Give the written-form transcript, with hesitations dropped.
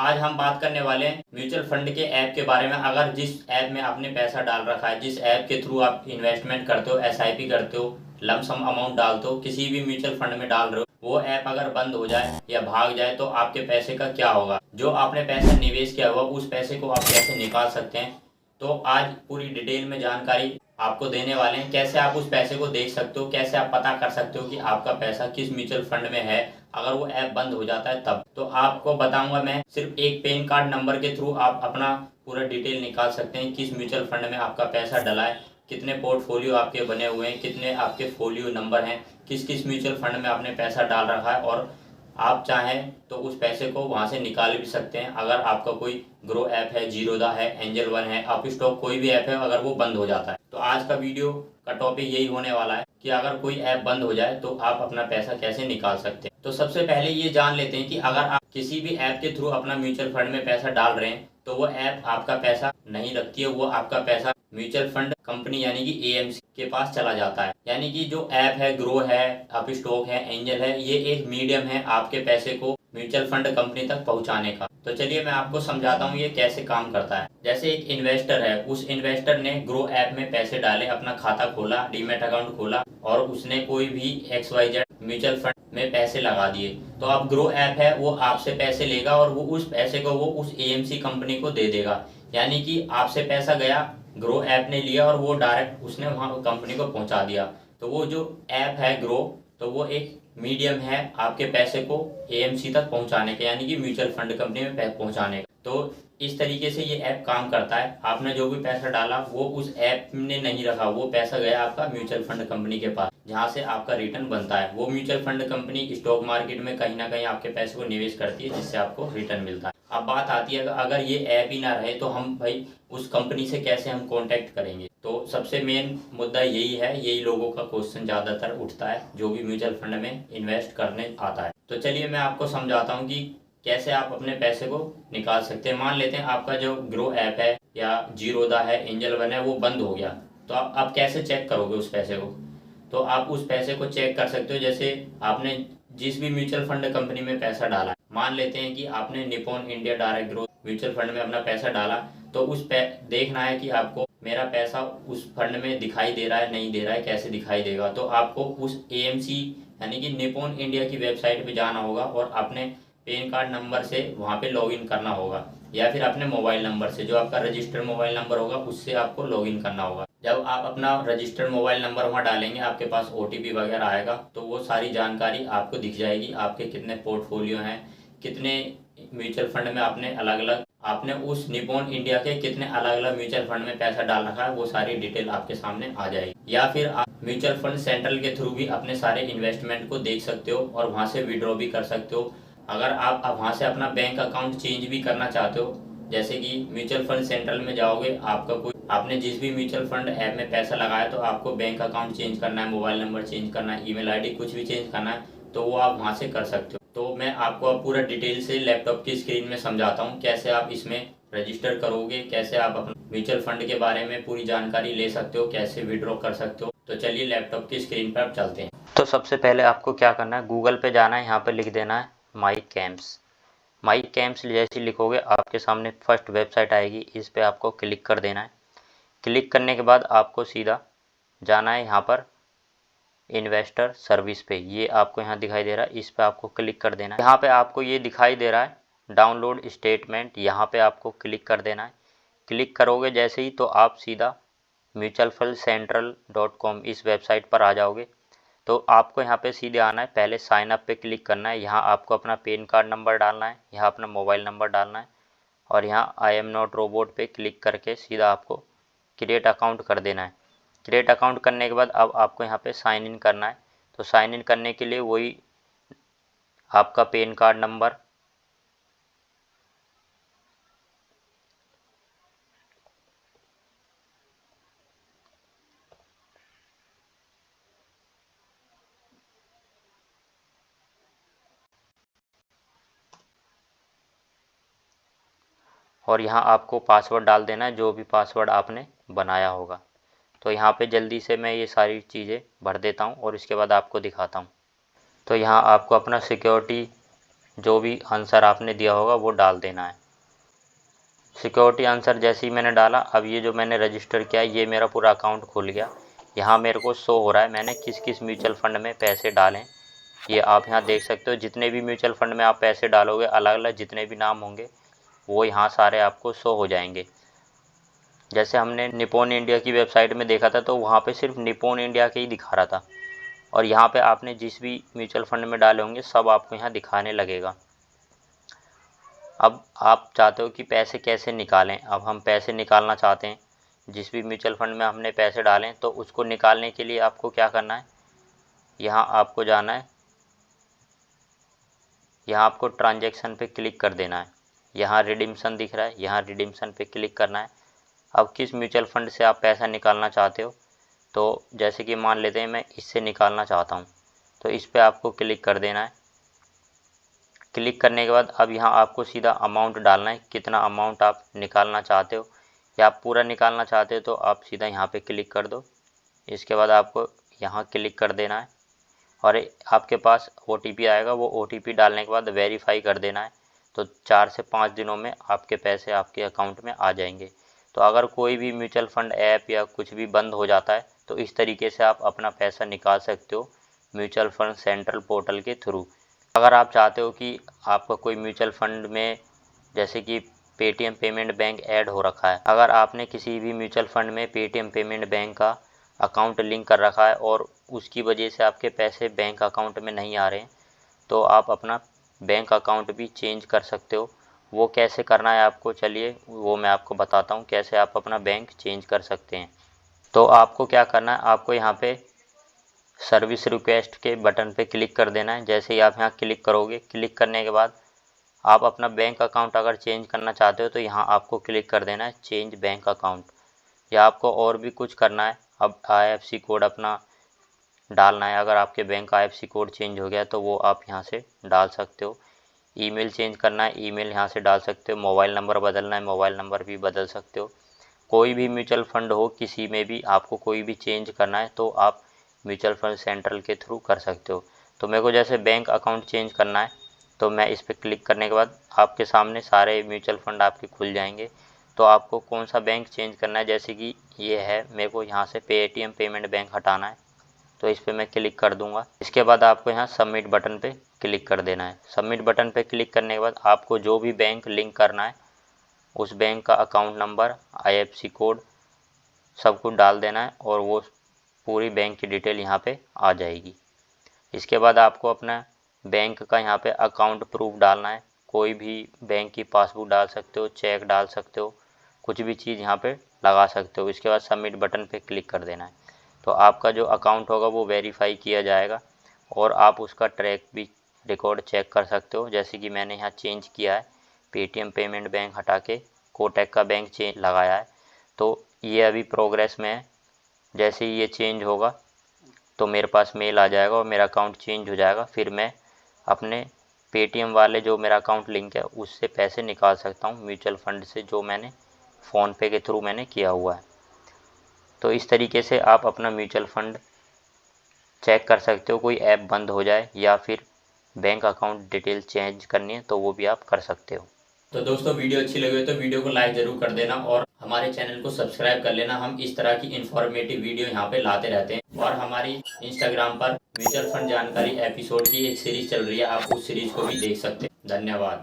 आज हम बात करने वाले हैं म्यूचुअल फंड के ऐप के बारे में। अगर जिस ऐप में आपने पैसा डाल रखा है, जिस ऐप के थ्रू आप इन्वेस्टमेंट करते हो, एसआईपी करते हो, लमसम अमाउंट डालते हो, किसी भी म्यूचुअल फंड में डाल रहे हो, वो ऐप अगर बंद हो जाए या भाग जाए तो आपके पैसे का क्या होगा। जो आपने पैसा निवेश किया हुआ उस पैसे को आप कैसे निकाल सकते हैं, तो आज पूरी डिटेल में जानकारी आपको देने वाले हैं। कैसे आप उस पैसे को देख सकते हो, कैसे आप पता कर सकते हो कि आपका पैसा किस म्यूचुअल फंड में है अगर वो ऐप बंद हो जाता है तब। तो आपको बताऊंगा मैं, सिर्फ एक पैन कार्ड नंबर के थ्रू आप अपना पूरा डिटेल निकाल सकते हैं, किस म्यूचुअल फंड में आपका पैसा डला है, कितने पोर्टफोलियो आपके बने हुए हैं, कितने आपके फोलियो नंबर हैं, किस किस म्यूचुअल फंड में आपने पैसा डाल रखा है, और आप चाहें तो उस पैसे को वहां से निकाल भी सकते हैं। अगर आपका कोई ग्रो ऐप है, जीरोदा है, एंजल वन है, अप स्टॉक, कोई भी ऐप है, अगर वो बंद हो जाता है तो आज का वीडियो का टॉपिक यही होने वाला है कि अगर कोई ऐप बंद हो जाए तो आप अपना पैसा कैसे निकाल सकते हैं। तो सबसे पहले ये जान लेते हैं कि अगर आप किसी भी ऐप के थ्रू अपना म्यूचुअल फंड में पैसा डाल रहे हैं तो वो ऐप आपका पैसा नहीं रखती है, वो आपका पैसा म्यूचुअल फंड कंपनी यानी कि एएमसी के पास चला जाता है। यानी कि जो ऐप है, ग्रो है, अप स्टॉक है, एंजल है, ये एक मीडियम है आपके पैसे को म्यूचुअल फंड कंपनी तक पहुंचाने का। तो चलिए मैं आपको समझाता हूँ ये कैसे काम करता है। जैसे एक इन्वेस्टर है, उस इन्वेस्टर ने ग्रो ऐप में पैसे डाले, अपना खाता खोला, डीमैट अकाउंट खोला और उसने कोई भी XYZ म्यूचुअल फंड में पैसे लगा दिए। तो अब ग्रो ऐप है वो आपसे पैसे लेगा और वो उस पैसे को वो उस एएमसी कंपनी को दे देगा। यानी कि आपसे पैसा गया, ग्रो ऐप ने लिया और वो डायरेक्ट उसने वहाँ कंपनी को पहुंचा दिया। तो वो जो ऐप है ग्रो, तो वो एक मीडियम है आपके पैसे को एएमसी तक पहुंचाने के, यानी कि म्यूचुअल फंड कंपनी में पहुंचाने का। तो इस तरीके से ये ऐप काम करता है। आपने जो भी पैसा डाला वो उस ऐप ने नहीं रखा, वो पैसा गया आपका म्यूचुअल फंड कंपनी के पास जहां से आपका रिटर्न बनता है। वो mutual fund company stock market में कहीं ना कहीं आपके पैसे को निवेश करती है जिससे आपको रिटर्न मिलता है। अब बात आती है अगर ये ऐप ही ना रहे तो हम भाई उस कंपनी से कैसे हम कांटेक्ट करेंगे। तो सबसे मेन मुद्दा यही है, यही लोगों का क्वेश्चन ज़्यादातर उठता है जो भी म्यूचुअल फंड में इन्वेस्ट करने आता है। तो चलिए मैं आपको समझाता हूँ कि कैसे आप अपने पैसे को निकाल सकते हैं। मान लेते हैं आपका जो ग्रो ऐप है या जीरोदा है, एंजल वन है, वो बंद हो गया। तो आप कैसे चेक करोगे उस पैसे को। तो आप उस पैसे को चेक कर सकते हो जैसे आपने जिस भी म्यूचुअल फंड कंपनी में पैसा डाला है। मान लेते हैं कि आपने Nippon India direct growth mutual fund में अपना पैसा डाला, तो देखना है कि आपको मेरा पैसा उस फंड में दिखाई दे रहा है, नहीं दे रहा है, कैसे दिखाई देगा। तो आपको उस एएमसी यानी कि निपॉन इंडिया की वेबसाइट पे जाना होगा और अपने पैन कार्ड नंबर से वहाँ पे लॉगिन करना होगा, या फिर अपने मोबाइल नंबर से, जो आपका रजिस्टर्ड मोबाइल नंबर होगा उससे आपको लॉगिन करना होगा। जब आप अपना रजिस्टर्ड मोबाइल नंबर वहाँ डालेंगे आपके पास ओटीपी वगैरह आएगा, तो वो सारी जानकारी आपको दिख जाएगी। आपके कितने पोर्टफोलियो हैं, कितने म्यूचुअल फंड में आपने उस निपॉन इंडिया के कितने अलग अलग म्यूचुअल फंड में पैसा डाल रखा है, वो सारी डिटेल आपके सामने आ जाएगी। या फिर आप म्यूचुअल फंड सेंट्रल के थ्रू भी अपने सारे इन्वेस्टमेंट को देख सकते हो और वहाँ से विड्रॉ भी कर सकते हो। अगर आप वहाँ से अपना बैंक अकाउंट चेंज भी करना चाहते हो, जैसे कि म्यूचुअल फंड सेंट्रल में जाओगे, आपने जिस भी म्यूचुअल फंड ऐप में पैसा लगाया तो आपको बैंक अकाउंट चेंज करना है, मोबाइल नंबर चेंज करना है, ईमेल आईडी कुछ भी चेंज करना है, तो वो आप वहाँ से कर सकते हो। तो मैं आपको अब पूरा डिटेल से लैपटॉप की स्क्रीन में समझाता हूँ कैसे आप इसमें रजिस्टर करोगे, कैसे आप अपने म्यूचुअल फंड के बारे में पूरी जानकारी ले सकते हो, कैसे विड्रॉ कर सकते हो। तो चलिए लैपटॉप की स्क्रीन पर आप चलते हैं। तो सबसे पहले आपको क्या करना है, गूगल पे जाना है, यहाँ पे लिख देना है माई कैम्प्स। माई कैम्प्स जैसे लिखोगे आपके सामने फर्स्ट वेबसाइट आएगी, इस पे आपको क्लिक कर देना है। क्लिक करने के बाद आपको सीधा जाना है यहाँ पर इन्वेस्टर सर्विस पे, ये आपको यहाँ दिखाई दे रहा है, इस पे आपको क्लिक कर देना है। यहाँ पे आपको ये दिखाई दे रहा है डाउनलोड स्टेटमेंट, यहाँ पे आपको क्लिक कर देना है। क्लिक करोगे जैसे ही तो आप सीधा mutualfundcentral.com इस वेबसाइट पर आ जाओगे। तो आपको यहाँ पे सीधे आना है, पहले साइन अप पे क्लिक करना है। यहाँ आपको अपना पैन कार्ड नंबर डालना है, यहाँ अपना मोबाइल नंबर डालना है और यहाँ आई एम नॉट रोबोट पे क्लिक करके सीधा आपको क्रिएट अकाउंट कर देना है। क्रिएट अकाउंट करने के बाद अब आपको यहाँ पे साइन इन करना है। तो साइन इन करने के लिए वही आपका पैन कार्ड नंबर, और यहाँ आपको पासवर्ड डाल देना है, जो भी पासवर्ड आपने बनाया होगा। तो यहाँ पे जल्दी से मैं ये सारी चीज़ें भर देता हूँ और इसके बाद आपको दिखाता हूँ। तो यहाँ आपको अपना सिक्योरिटी जो भी आंसर आपने दिया होगा वो डाल देना है। सिक्योरिटी आंसर जैसे ही मैंने डाला, अब ये जो मैंने रजिस्टर किया ये मेरा पूरा अकाउंट खुल गया। यहाँ मेरे को शो हो रहा है मैंने किस किस म्यूचुअल फंड में पैसे डालें। ये आप यहाँ देख सकते हो, जितने भी म्यूचुअल फंड में आप पैसे डालोगे, अलग अलग जितने भी नाम होंगे वो यहाँ सारे आपको शो हो जाएंगे। जैसे हमने निप्पॉन इंडिया की वेबसाइट में देखा था तो वहाँ पे सिर्फ निप्पॉन इंडिया के ही दिखा रहा था, और यहाँ पे आपने जिस भी म्यूचुअल फंड में डाले होंगे सब आपको यहाँ दिखाने लगेगा। अब आप चाहते हो कि पैसे कैसे निकालें। अब हम पैसे निकालना चाहते हैं, जिस भी म्यूचुअल फंड में हमने पैसे डालें, तो उसको निकालने के लिए आपको क्या करना है, यहाँ आपको जाना है, यहाँ आपको ट्रांजैक्शन पे क्लिक कर देना है। यहाँ रिडीम्शन दिख रहा है, यहाँ रिडीम्शन पे क्लिक करना है। अब किस म्यूचुअल फंड से आप पैसा निकालना चाहते हो, तो जैसे कि मान लेते हैं मैं इससे निकालना चाहता हूँ, तो इस पे आपको क्लिक कर देना है। क्लिक करने के बाद अब यहाँ आपको सीधा अमाउंट डालना है, कितना अमाउंट आप निकालना चाहते हो, या आप पूरा निकालना चाहते हो तो आप सीधा यहाँ पे क्लिक कर दो। इसके बाद आपको यहाँ क्लिक कर देना है और आपके पास OTP आएगा, वो OTP डालने के बाद वेरीफाई कर देना है। तो 4 से 5 दिनों में आपके पैसे आपके अकाउंट में आ जाएंगे। तो अगर कोई भी म्यूचुअल फंड ऐप या कुछ भी बंद हो जाता है तो इस तरीके से आप अपना पैसा निकाल सकते हो म्यूचुअल फंड सेंट्रल पोर्टल के थ्रू। अगर आप चाहते हो कि आपका कोई म्यूचुअल फंड में जैसे कि पेटीएम पेमेंट बैंक ऐड हो रखा है, अगर आपने किसी भी म्यूचुअल फंड में पेटीएम पेमेंट बैंक का अकाउंट लिंक कर रखा है और उसकी वजह से आपके पैसे बैंक अकाउंट में नहीं आ रहे हैं, तो आप अपना बैंक अकाउंट भी चेंज कर सकते हो। वो कैसे करना है आपको, चलिए वो मैं आपको बताता हूँ कैसे आप अपना बैंक चेंज कर सकते हैं। तो आपको क्या करना है, आपको यहाँ पे सर्विस रिक्वेस्ट के बटन पे क्लिक कर देना है। जैसे ही आप यहाँ क्लिक करोगे, क्लिक करने के बाद आप अपना बैंक अकाउंट अगर चेंज करना चाहते हो तो यहाँ आपको क्लिक कर देना है चेंज बैंक अकाउंट, या आपको और भी कुछ करना है। अब IFSC कोड अपना डालना है, अगर आपके बैंक IFSC कोड चेंज हो गया तो वो आप यहाँ से डाल सकते हो। ईमेल चेंज करना है, ईमेल यहाँ से डाल सकते हो। मोबाइल नंबर बदलना है, मोबाइल नंबर भी बदल सकते हो। कोई भी म्यूचुअल फंड हो, किसी में भी आपको कोई भी चेंज करना है तो आप म्यूचुअल फंड सेंट्रल के थ्रू कर सकते हो। तो मेरे को जैसे बैंक अकाउंट चेंज करना है तो मैं इस पर क्लिक करने के बाद आपके सामने सारे म्यूचुअल फंड आपके खुल जाएंगे। तो आपको कौन सा बैंक चेंज करना है, जैसे कि ये है, मेरे को यहाँ से पेटीएम पेमेंट बैंक हटाना है, तो इस पर मैं क्लिक कर दूंगा। इसके बाद आपको यहाँ सबमिट बटन पे क्लिक कर देना है। सबमिट बटन पे क्लिक करने के बाद आपको जो भी बैंक लिंक करना है उस बैंक का अकाउंट नंबर, IFSC कोड सब कुछ डाल देना है और वो पूरी बैंक की डिटेल यहाँ पे आ जाएगी। इसके बाद आपको अपना बैंक का यहाँ पे अकाउंट प्रूफ डालना है। कोई भी बैंक की पासबुक डाल सकते हो, चेक डाल सकते हो, कुछ भी चीज़ यहाँ पे लगा सकते हो। इसके बाद सबमिट बटन पे क्लिक कर देना है। तो आपका जो अकाउंट होगा वो वेरीफाई किया जाएगा और आप उसका ट्रैक भी रिकॉर्ड चेक कर सकते हो। जैसे कि मैंने यहाँ चेंज किया है, पेटीएम पेमेंट बैंक हटा के कोटक का बैंक चेंज लगाया है, तो ये अभी प्रोग्रेस में है। जैसे ही ये चेंज होगा तो मेरे पास मेल आ जाएगा और मेरा अकाउंट चेंज हो जाएगा। फिर मैं अपने पेटीएम वाले जो मेरा अकाउंट लिंक है उससे पैसे निकाल सकता हूँ म्यूचुअल फंड से, जो मैंने फ़ोनपे के थ्रू मैंने किया हुआ है। तो इस तरीके से आप अपना म्यूचुअल फंड चेक कर सकते हो। कोई ऐप बंद हो जाए या फिर बैंक अकाउंट डिटेल चेंज करनी है तो वो भी आप कर सकते हो। तो दोस्तों वीडियो अच्छी लगी हो तो वीडियो को लाइक जरूर कर देना और हमारे चैनल को सब्सक्राइब कर लेना। हम इस तरह की इन्फॉर्मेटिव वीडियो यहाँ पे लाते रहते हैं और हमारी इंस्टाग्राम पर म्यूचुअल फंड जानकारी एपिसोड की एक सीरीज चल रही है, आप उस सीरीज को भी देख सकते हैं। धन्यवाद।